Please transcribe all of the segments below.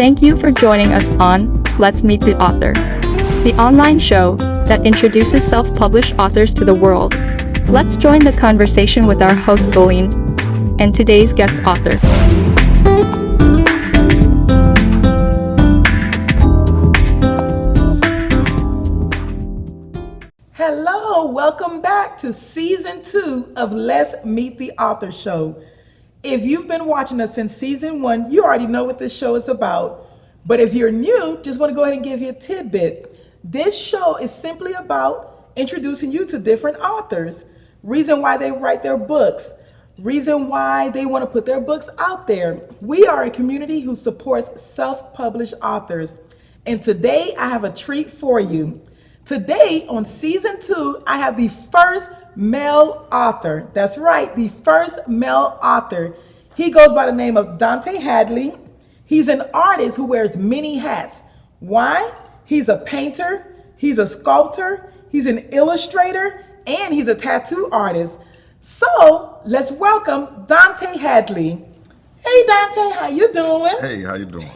Thank you for joining us on Let's Meet the Author, the online show that introduces self-published authors to the world. Let's join the conversation with our host Colleen and today's guest author. Hello, welcome back to season 2 of Let's Meet the Author show. If you've been watching us since season 1, you already know what this show is about. But if you're new, just want to go ahead and give you a tidbit. This show is simply about introducing you to different authors, reason why they write their books, reason why they want to put their books out there. We are a community who supports self-published authors. And today I have a treat for you. Today on season 2, I have the first male author. That's right, the first male author. He goes by the name of Dante Hadley. He's an artist who wears many hats. Why? He's a painter, he's a sculptor, he's an illustrator, and he's a tattoo artist. So let's welcome Dante Hadley. Hey Dante, how you doing? Hey, how you doing?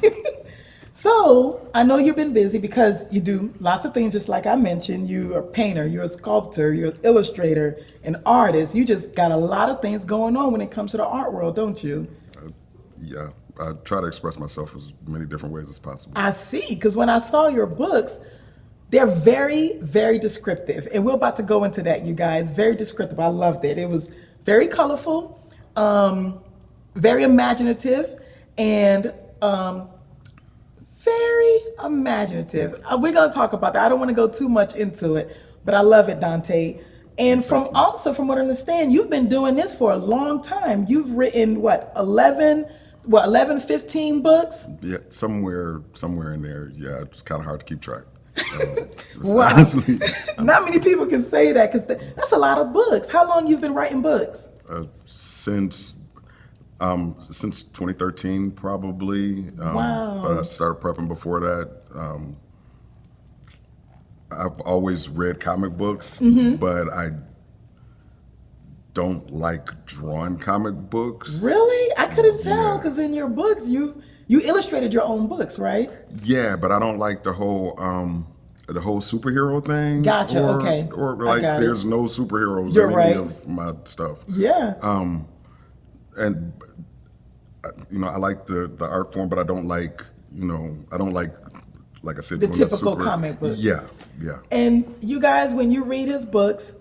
So I know you've been busy because you do lots of things, just like I mentioned. You're a painter, you're a sculptor, you're an illustrator, an artist. You just got a lot of things going on when it comes to the art world, don't you? Yeah, I try to express myself as many different ways as possible. I see, because when I saw your books, they're very, very descriptive. And we're about to go into that, you guys. Very descriptive. I loved it. It was very colorful, very imaginative, and very imaginative. We're going to talk about that. I don't want to go too much into it, but I love it, Dante. And from what I understand, you've been doing this for a long time. You've written, 11, 15 books? Yeah, somewhere in there. Yeah, it's kind of hard to keep track. Wow. Honestly, Not many people can say that because that's a lot of books. How long you've been writing books? Since 2013, probably. Wow. But I started prepping before that. I've always read comic books, but I don't like drawing comic books. Really? I couldn't tell Yeah. because in your books, you illustrated your own books, right? Yeah, but I don't like the whole superhero thing. Gotcha, okay. Or I like got it. there's no superheroes You're in right. any of my stuff. Yeah. And I like the art form, but I don't like like I said, The doing typical comic book. Yeah. And you guys, when you read his books,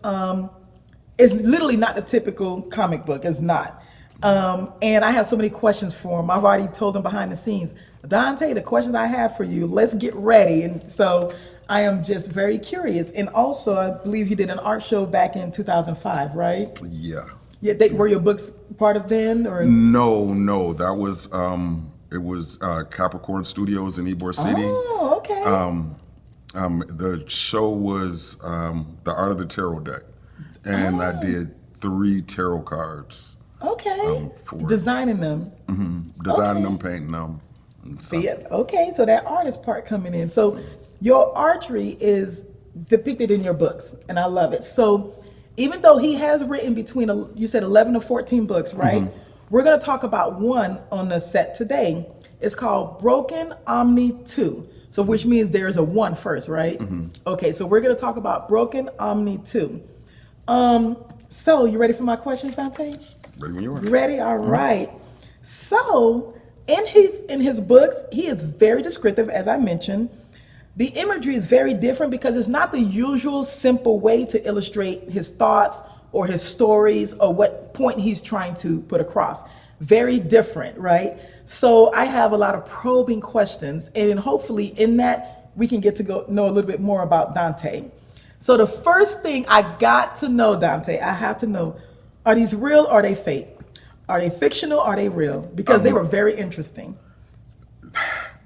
it's literally not the typical comic book. It's not. And I have so many questions for him. I've already told him behind the scenes, Dante, the questions I have for you, let's get ready. And so I am just very curious. And also, I believe you did an art show back in 2005, right? Yeah. Yeah. Were your books part of then? Or No, that was it was Capricorn Studios in Ybor City. Oh, okay. The show was the Art of the Tarot deck, and I did 3 tarot cards. Okay. For Designing them. Designing them, painting them. See, okay, so that artist part coming in. So your artistry is depicted in your books, and I love it. So even though he has written between, you said 11 to 14 books, right? We're going to talk about one on the set today. It's called Broken Omni 2. So which means there's a 1 first, right? Okay, so we're going to talk about Broken Omni 2. So you ready for my questions, Dante? Ready when you are. You ready? All right. So in his books, he is very descriptive, as I mentioned. The imagery is very different because it's not the usual simple way to illustrate his thoughts or his stories or what point he's trying to put across. Very different, right? So I have a lot of probing questions, and hopefully in that we can get to know a little bit more about Dante. So the first thing I got to know, Dante, I have to know, are these real or are they fake? Are they fictional or are they real? Because they were very interesting.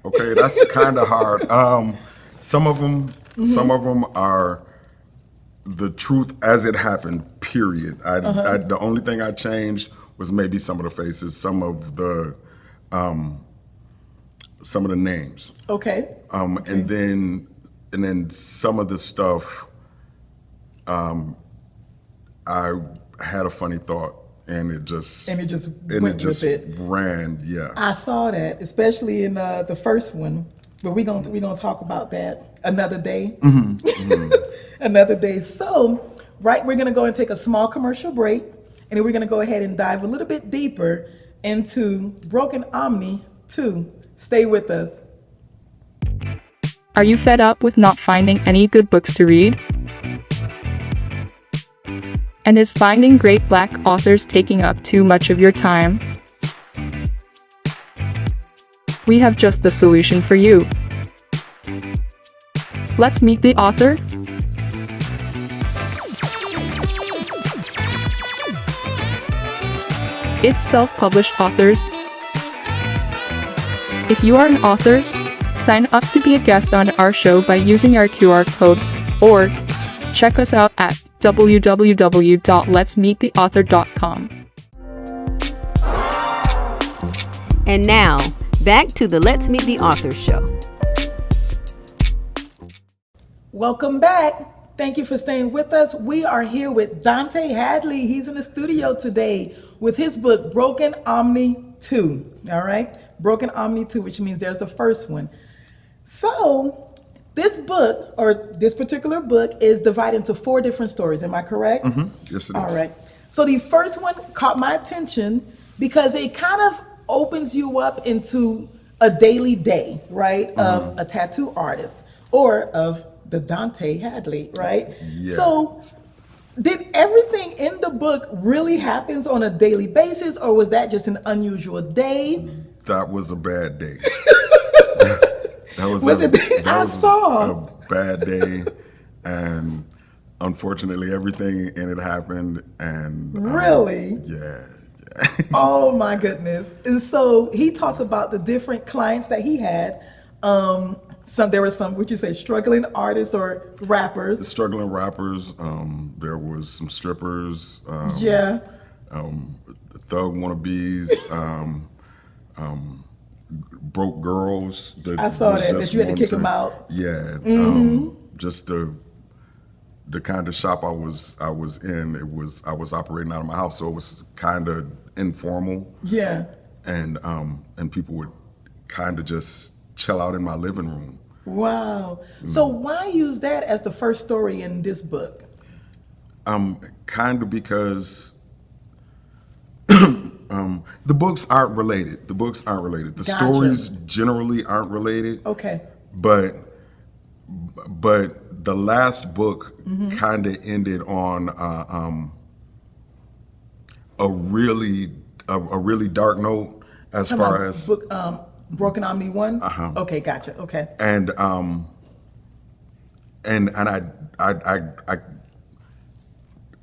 Okay, that's kind of hard. Some of them are the truth as it happened. Period. The only thing I changed was maybe some of the faces, some of the names. Okay. And then some of the stuff. I had a funny thought and it just went with it. ran. Yeah, I saw that, especially in the first one. But we gonna talk about that another day. Another day. So, right, we're gonna go and take a small commercial break, and then we're gonna go ahead and dive a little bit deeper into Broken Omni 2. Stay with us. Are you fed up with not finding any good books to read? And is finding great Black authors taking up too much of your time? We have just the solution for you. Let's meet the author. It's self-published authors. If you are an author, sign up to be a guest on our show by using our QR code, or check us out at www.letsmeettheauthor.com. And now, back to the Let's Meet the Author show. Welcome back. Thank you for staying with us. We are here with Dante Hadley. He's in the studio today with his book, Broken Omni 2. All right? Broken Omni 2, which means there's the first one. So this book, or this particular book, is divided into 4 different stories. Am I correct? Yes, it is. All right. So the first one caught my attention because it kind of opens you up into a daily day, right, of a tattoo artist or of the Dante Hadley, right? Yeah. So did everything in the book really happens on a daily basis, or was that just an unusual day? That was a bad day. That was Was a, it? that I was saw. a bad day, and unfortunately, everything in it happened. And Really? yeah. Oh my goodness. And so he talks about the different clients that he had. There were some, would you say, struggling artists or The rappers? struggling rappers. There was some strippers. Yeah. Thug wannabes. Broke girls. I saw that you had to kick them out. Yeah. Just the kind of shop I was in. I was operating out of my house, so it was kind of informal. Yeah. And people would kind of just chill out in my living room. Wow. So why use that as the first story in this book? Kind of because the books aren't related. The Gotcha. stories generally aren't related. Okay. But the last book kind of ended on a really dark note as Talking far about as book, Broken Omni 1? Okay, gotcha. Okay. and I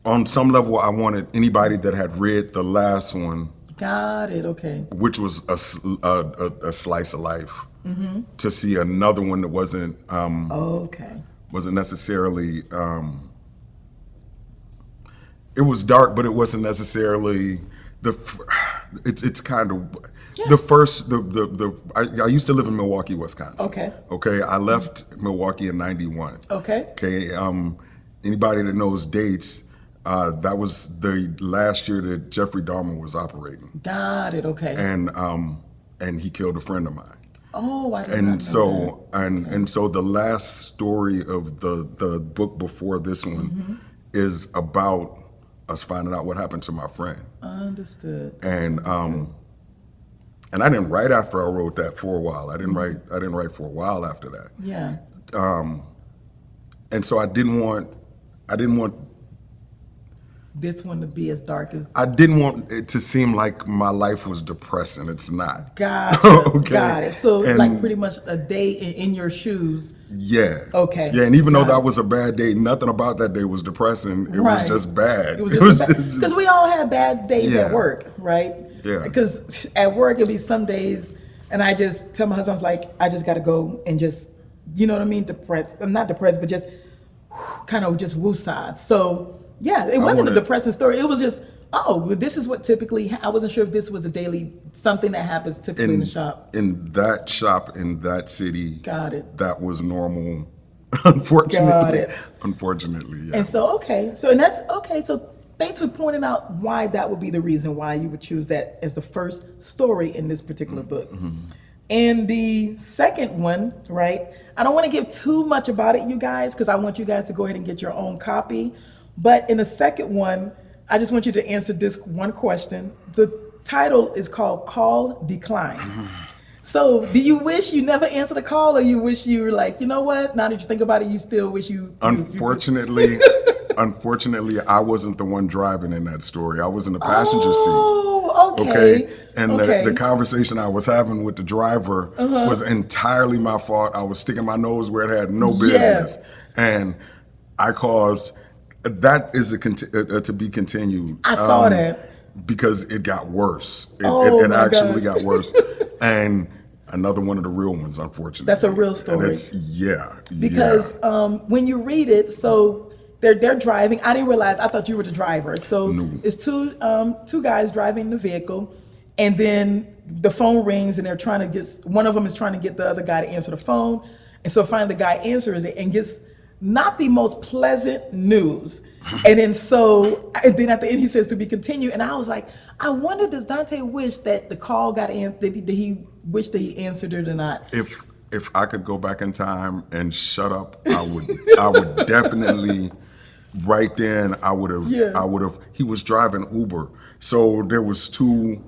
on some level I wanted anybody that had read the last one, Got it. Okay. which was a slice of life, to see another one that wasn't Okay. necessarily it was dark, but it wasn't necessarily it's kind of the first I used to live in Milwaukee, Wisconsin. Okay, I left Milwaukee in '91. Okay. Anybody that knows dates, that was the last year that Jeffrey Dahmer was operating, Got it. Okay. and he killed a friend of mine. Oh, I did not know And so and so the last story of the book before this one is about us finding out what happened to my friend. that. Understood. And I didn't write after I wrote that for a while. I didn't write for a while after that. Yeah. And so I didn't want This one to be as dark as. I didn't want it to seem like my life was depressing. It's not. Gotcha. Okay. Got it. So And- like pretty much a day in your shoes. Yeah. Okay. Yeah, and even though Got that it. was a bad day, nothing about that day was depressing. It Right. was just bad. It was just because we all have bad days Yeah. at work, right? Yeah. Because at work it'll be some days, and I just tell my husband, I was like, I just got to go and just, you know what I mean, depressed. I'm not depressed, but just kind of just woosah. So yeah, it wasn't a wanna- depressing story. It was just, oh, well, this is what typically. I wasn't sure if this was a daily something that happens typically in the shop. In that shop, in that city, Got it. that was normal. Unfortunately. Got it. Unfortunately, yeah. And so, okay, so and that's okay. So thanks for pointing out why that would be the reason why you would choose that as the first story in this particular book. And the second one, right? I don't want to give too much about it, you guys, because I want you guys to go ahead and get your own copy. But in the second one, I just want you to answer this one question. The title is called Call Decline. So do you wish you never answered a call, or you wish you were like, you know what, now that you think about it, you still wish you... Unfortunately, unfortunately, I wasn't the one driving in that story. I was in the passenger seat. Oh, okay. And the conversation I was having with the driver was entirely my fault. I was sticking my nose where it had no business. And I caused... That is to be continued. I saw that. Because it got worse. It actually got worse. And another one of the real ones, unfortunately. That's a real story. And it's, because when you read it, so they're driving. I didn't realize, I thought you were the driver. So it's two guys driving the vehicle, and then the phone rings, and they're trying to get, one of them is trying to get the other guy to answer the phone. And so finally the guy answers it and gets not the most pleasant news. And then and then at the end he says to be continued. And I was like, I wonder, does Dante wish that the call got answered? Did he wish that he answered it or not? If I could go back in time and shut up, I would definitely. Right then, I would have. He was driving Uber, so there was two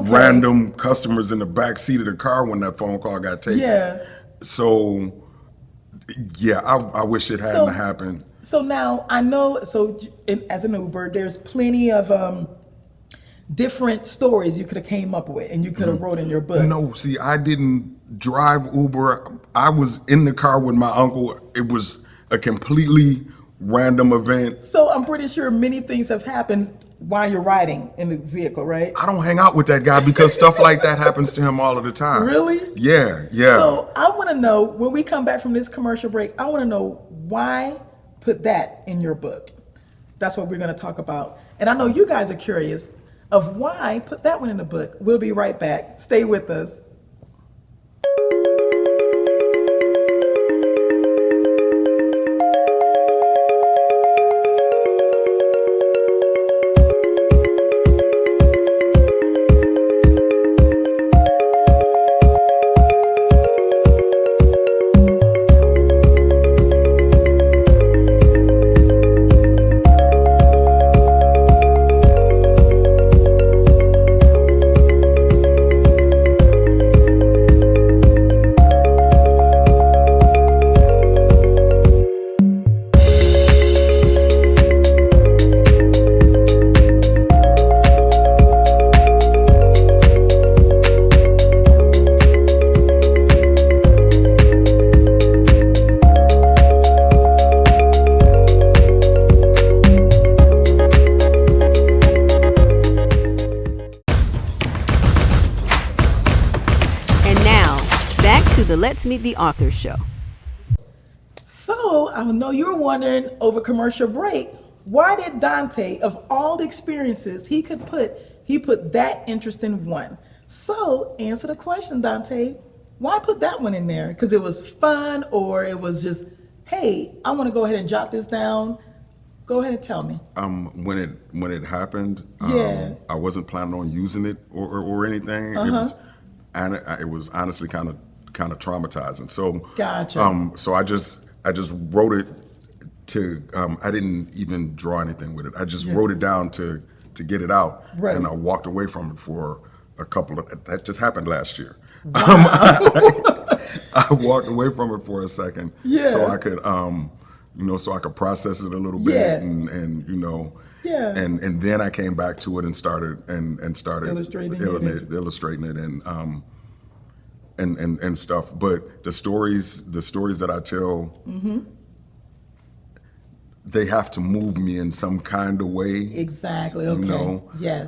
random customers in the back seat of the car when that phone call got taken. Yeah. So, I wish it hadn't happened. So now I know. So as an Uber, there's plenty of different stories you could have came up with, and you could have wrote in your book. No, see, I didn't drive Uber. I was in the car with my uncle. It was a completely random event. So I'm pretty sure many things have happened while you're riding in the vehicle, right? I don't hang out with that guy because stuff like that happens to him all of the time. Really? Yeah. So I want to know, when we come back from this commercial break, I want to know why put that in your book. That's what we're going to talk about. And I know you guys are curious of why put that one in the book. We'll be right back. Stay with us. Let's Meet the Author show. So I know you're wondering over commercial break, why did Dante, of all the experiences he put that interesting one? So answer the question, Dante. Why put that one in there? Because it was fun, or it was just, hey, I want to go ahead and jot this down. Go ahead and tell me. When it happened, I wasn't planning on using it or anything. It was honestly kind of traumatizing. So gotcha. So I just wrote it to. I didn't even draw anything with it. I just wrote it down to get it out, and I walked away from it for a couple of. That just happened last year. Wow. I walked away from it for a second, so I could, so I could process it a little bit, and and then I came back to it and started illustrating it and stuff. But the stories that I tell, they have to move me in some kind of way. Exactly. Okay. Yes.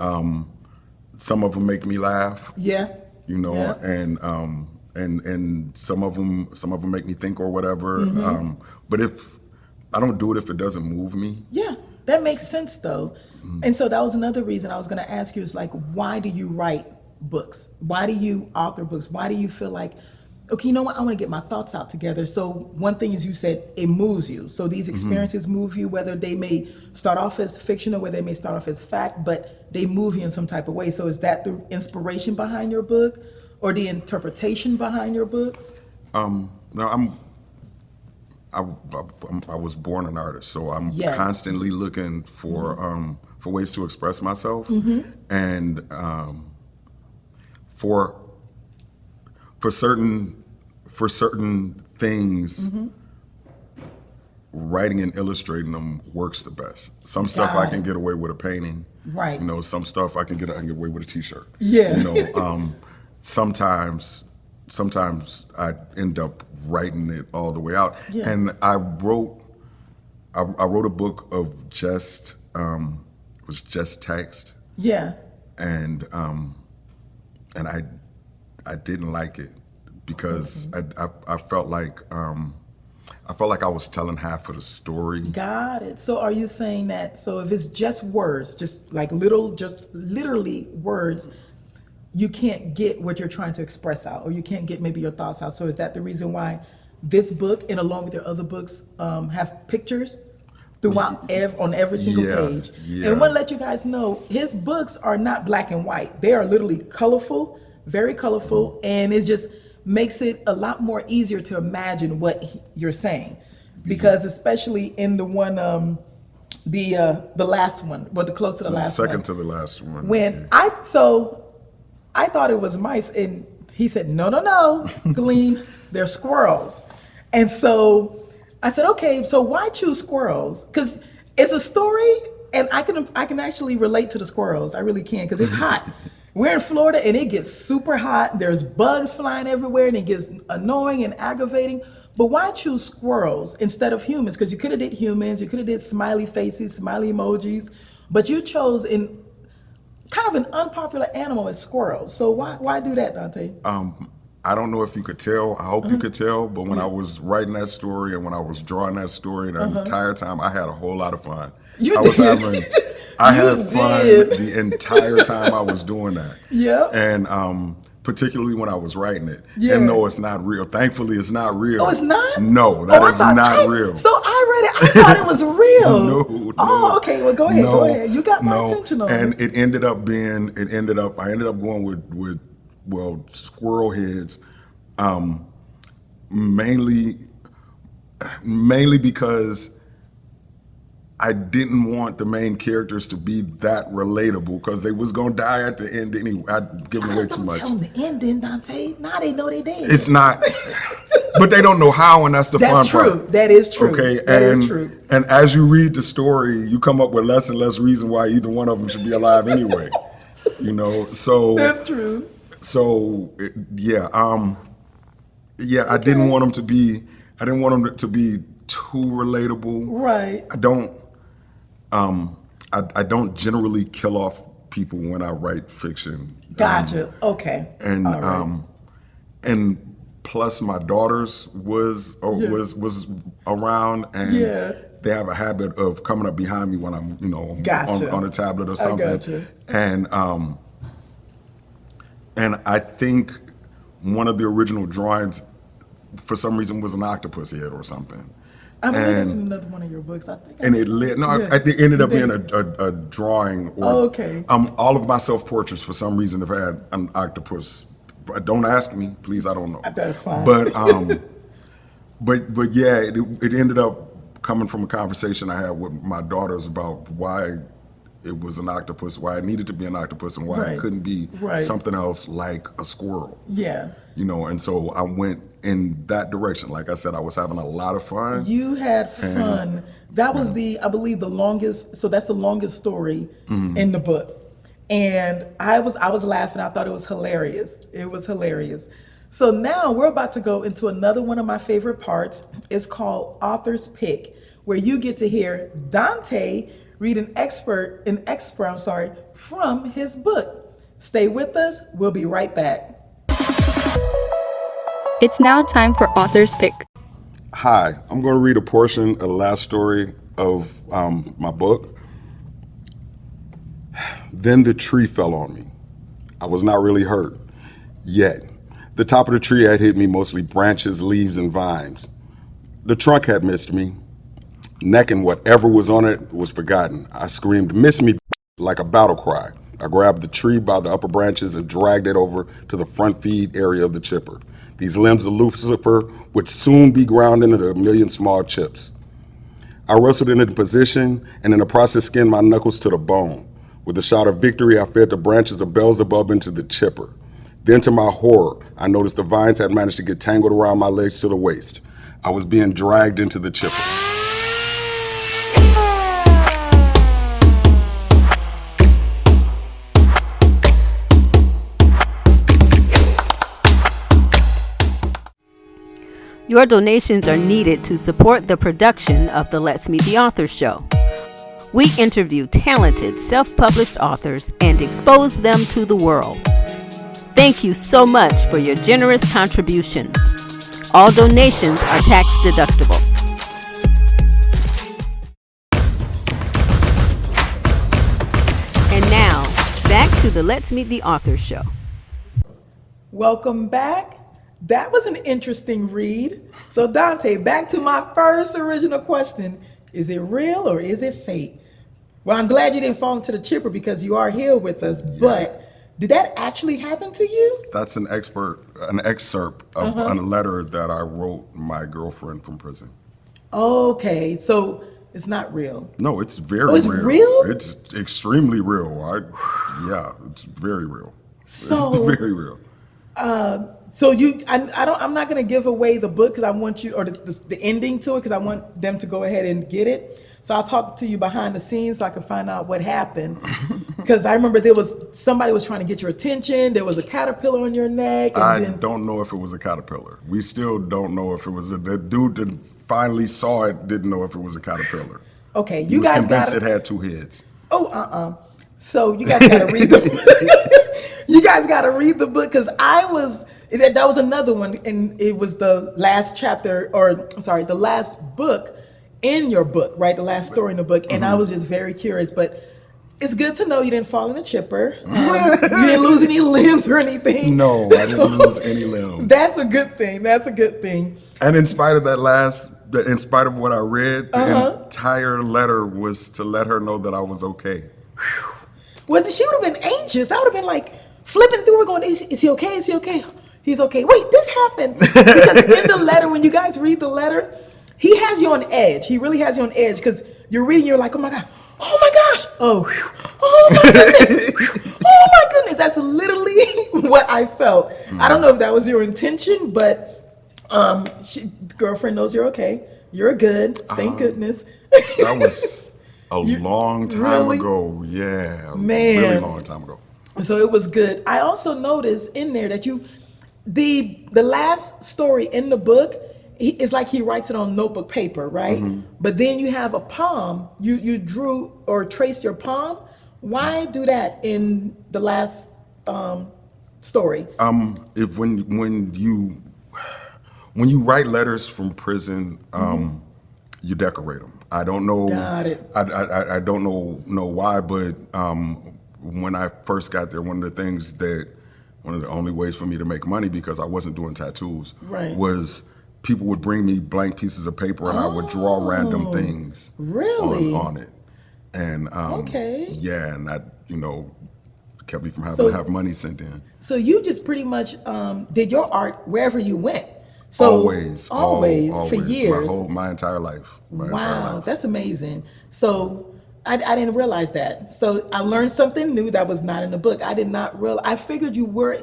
Some of them make me laugh. Yeah. And some of them make me think or whatever. But if I don't do it if it doesn't move me. Yeah, that makes sense though. And so that was another reason I was going to ask you, is like, why do you write books? Why do you author books? Why do you feel like okay, you know what? I want to get my thoughts out together. So one thing is you said it moves you. So these experiences move you, whether they may start off as fiction or whether they may start off as fact, but they move you in some type of way. So is that the inspiration behind your book or the interpretation behind your books? No, I was born an artist, so I'm Yes. constantly looking for ways to express myself, and for certain things, writing and illustrating them works the best. Some stuff I Got can it. get away with a painting, Right. You know, some stuff I can get away with a T-shirt. Yeah. You know, sometimes I end up writing it all the way out. Yeah. And I wrote a book of just it was just text, Yeah. and I didn't like it because I felt like I was telling half of the story. Got it. So are you saying that, so if it's just words, just literally words, you can't get what you're trying to express out, or you can't get maybe your thoughts out. So is that the reason why this book, and along with your other books, have pictures throughout on every single Yeah, page? yeah. And I want to let you guys know, his books are not black and white. They are literally colorful, very colorful, and it just makes it a lot more easier to imagine what you're saying. Because especially in the one, the last one, but the close to the last one. Second to the last one. When I thought it was mice, and he said, no, Glean, they're squirrels. And so I said, okay, so why choose squirrels? Because it's a story, and I can actually relate to the squirrels. I really can, because it's hot. We're in Florida, and it gets super hot. There's bugs flying everywhere, and it gets annoying and aggravating. But why choose squirrels instead of humans? Because you could have did humans, you could have did smiley faces, smiley emojis, but you chose in kind of an unpopular animal as squirrels. So why do that, Dante? I don't know if you could tell. I hope you could tell. But when I was writing that story and when I was drawing that story, the entire time I had a whole lot of fun. You I was did. having, I had You fun did. the entire time I was doing that. Yep. And particularly when I was writing it. Yeah. And no, it's not real. Thankfully, it's not real. Oh, it's not? No, that Oh, I is thought- not real. So I read it. I thought it was real. No. Oh, okay. Well, go ahead. No, Go ahead. You got my no. attention on And it. I ended up going with squirrel heads, mainly because I didn't want the main characters to be that relatable, because they was gonna die at the end anyway. I'd given away too Don't much. tell them the ending, Dante. Now they know they dead. It's not, but they don't know how, and that's the fun That's part. true. That is true. Okay, That is and true. and as you read the story, you come up with less and less reason why either one of them should be alive anyway. You know, so That's true. so yeah, I didn't want them to be. I didn't want them to be too relatable. Right. I don't generally kill off people when I write fiction. Gotcha. Okay. And All right. And plus my daughters was around, and Yeah. they have a habit of coming up behind me when I'm Gotcha. on a tablet or something. gotcha. And I think one of the original drawings for some reason was an octopus head or something. I believe it's and- in another one of your books. I think. And it lit. No, Yeah. it ended up You being did. a drawing. Or, Oh, okay. All of my self portraits for some reason have had an octopus. But don't ask me, please. I don't know. That's fine. But but yeah, it ended up coming from a conversation I had with my daughters about why it was an octopus, why it needed to be an octopus, and why Right. it couldn't be Right. something else like a squirrel. Yeah. And so I went in that direction. Like I said, I was having a lot of fun. You had fun. That was I believe the longest. So that's the longest story in the book. And I was laughing. I thought it was hilarious. It was hilarious. So now we're about to go into another one of my favorite parts. It's called Author's Pick, where you get to hear Dante read an excerpt from his book. Stay with us. We'll be right back. It's now time for Author's Pick. Hi, I'm going to read a portion of the last story of my book. Then the tree fell on me. I was not really hurt yet. The top of the tree had hit me, mostly branches, leaves, and vines. The trunk had missed me. Neck and whatever was on it was forgotten. I screamed, "Miss me," like a battle cry. I grabbed the tree by the upper branches and dragged it over to the front feed area of the chipper. These limbs of Lucifer would soon be ground into a million small chips. I wrestled into position and in the process skinned my knuckles to the bone. With a shout of victory, I fed the branches of Beelzebub into the chipper. Then to my horror, I noticed the vines had managed to get tangled around my legs to the waist. I was being dragged into the chipper. Your donations are needed to support the production of the Let's Meet the Author show. We interview talented self-published authors and expose them to the world. Thank you so much for your generous contributions. All donations are tax deductible. And now, back to the Let's Meet the Author show. Welcome back. That was an interesting read. So Dante, back to my first original question. Is it real or is it fake? Well, I'm glad you didn't fall into the chipper because you are here with us, but did that actually happen to you? That's an excerpt of a letter that I wrote my girlfriend from prison. Okay, so it's not real. No, it's very it's real. real? It's extremely real. It's very real. So it's very real. So I'm not going to give away the book because I want you, or the ending to it, because I want them to go ahead and get it. So I'll talk to you behind the scenes so I can find out what happened. Because I remember somebody was trying to get your attention. There was a caterpillar on your neck. And don't know if it was a caterpillar. We still don't know if it was the dude that finally saw it didn't know if it was a caterpillar. Okay, he was convinced it had two heads. So you guys got to read the book. You guys got to read the book because that was another one, and it was the last chapter, the last book in your book, right? The last story in the book, and I was just very curious. But it's good to know you didn't fall in a chipper. You didn't lose any limbs or anything. No, I didn't lose any limbs. That's a good thing. That's a good thing. And in spite of in spite of what I read, the entire letter was to let her know that I was okay. Well, she would have been anxious. I would have been like flipping through it going, is he okay? Is he okay? He's okay. Wait, this happened. Because in the letter, when you guys read the letter, he has you on edge. He really has you on edge because you're reading, you're like, oh my God, oh my gosh, oh my goodness, oh my goodness. That's literally what I felt. I don't know if that was your intention, but girlfriend knows you're okay. You're good. Thank goodness. That was a long time ago. Yeah, man, really long time ago. So it was good. I also noticed in there that the last story in the book, it's like he writes it on notebook paper, right? But then you have a palm. You drew or traced your palm. Why do that in the last story? If when you write letters from prison, you decorate them. I don't know. Got it. I don't know why, but when I first got there, one of the only ways for me to make money, because I wasn't doing tattoos, was people would bring me blank pieces of paper and I would draw random things on it. And yeah, and that kept me from having to have money sent in. So you just pretty much did your art wherever you went. So always for years, my entire life. Wow, that's amazing. So I didn't realize that. So I learned something new that was not in the book. I did not realize. I figured you were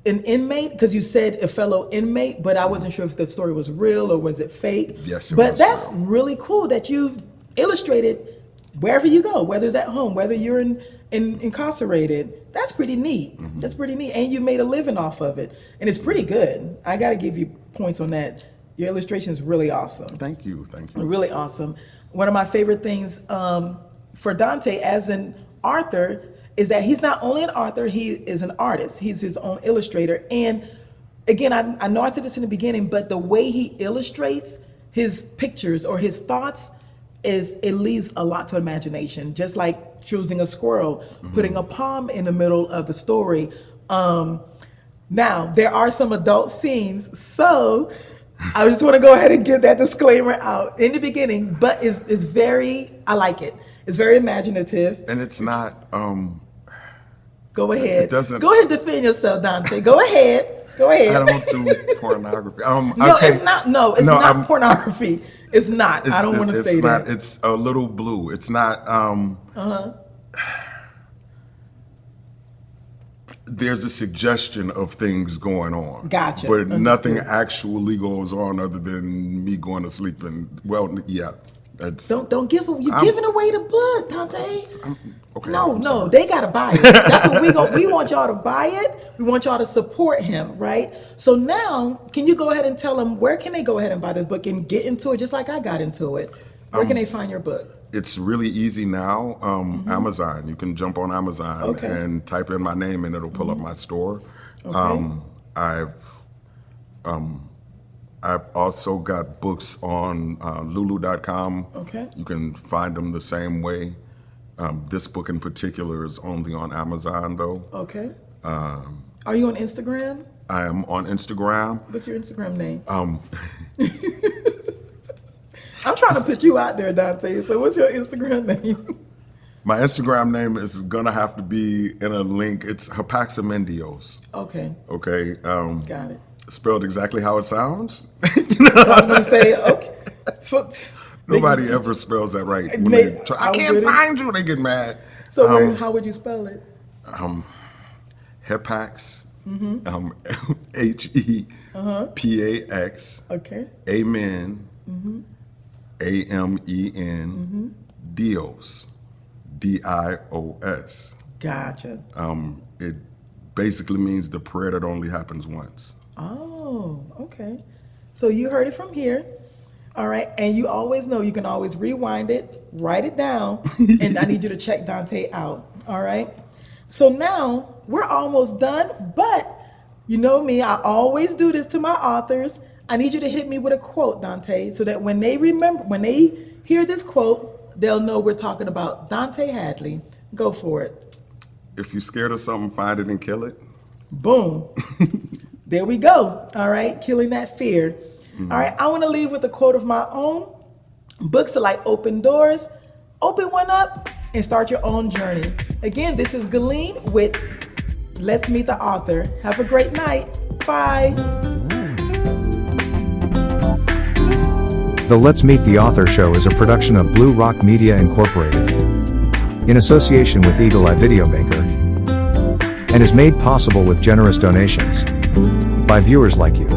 an inmate because you said a fellow inmate, but I wasn't sure if the story was real or was it fake. Yes, it but was that's real. Really cool that you've illustrated wherever you go, whether it's at home, whether you're incarcerated. That's pretty neat. That's pretty neat. And you made a living off of it. And it's pretty good. I got to give you points on that. Your illustration is really awesome. Thank you. Really awesome. One of my favorite things for Dante as an author is that he's not only an author, he is an artist. He's his own illustrator. And again, I know I said this in the beginning, but the way he illustrates his pictures or his thoughts it leaves a lot to imagination. Just like choosing a squirrel, putting a palm in the middle of the story. Now, there are some adult scenes, so I just want to go ahead and get that disclaimer out in the beginning, but it's very, I like it. It's very imaginative. And it's not, Go ahead. It doesn't. Go ahead and defend yourself, Dante. Go ahead. Go ahead. I don't do pornography. No, okay. it's not. No, it's not pornography. It's not. I don't want to say not, that. It's a little blue. It's not. There's a suggestion of things going on. Gotcha. But Understood. nothing actually goes on other than me going to sleep and yeah. That's, Don't give them. You're giving away the book, Dante. okay, No, they gotta buy it. That's what we want y'all to buy it. We want y'all to support him, right? So now, can you go ahead and tell them where can they go ahead and buy this book and get into it, just like I got into it? Where can they find your book? It's really easy now. Amazon. You can jump on Amazon and type in my name, and it'll pull up my store. Okay. I've also got books on Lulu.com. Okay. You can find them the same way. This book in particular is only on Amazon, though. Okay. Are you on Instagram? I am on Instagram. What's your Instagram name? I'm trying to put you out there, Dante. So what's your Instagram name? My Instagram name is gonna have to be in a link. It's Hapaxamendios. Okay. Okay. Got it. Spelled exactly how it sounds. I was gonna say, okay. Nobody ever spells that right. When They- they try, I I can't wouldn't. find you. They get mad. So how would you spell it? Hepax. Hepax. Okay. Amen. Amen. Dios. Dios. Gotcha. It basically means the prayer that only happens once. Oh, okay. So you heard it from here. All right. And you always know you can always rewind it, write it down, and I need you to check Dante out. All right. So now we're almost done, but you know me, I always do this to my authors. I need you to hit me with a quote, Dante, so that when they hear this quote, they'll know we're talking about Dante Hadley. Go for it. If you're scared of something, find it and kill it. Boom. There we go. All right. Killing that fear. All right. I want to leave with a quote of my own. Books are like open doors. Open one up and start your own journey. Again, this is Galeen with Let's Meet the Author. Have a great night. Bye. The Let's Meet the Author show is a production of Blue Rock Media Incorporated, in association with Eagle-EyeVideomaker, and is made possible with generous donations by viewers like you.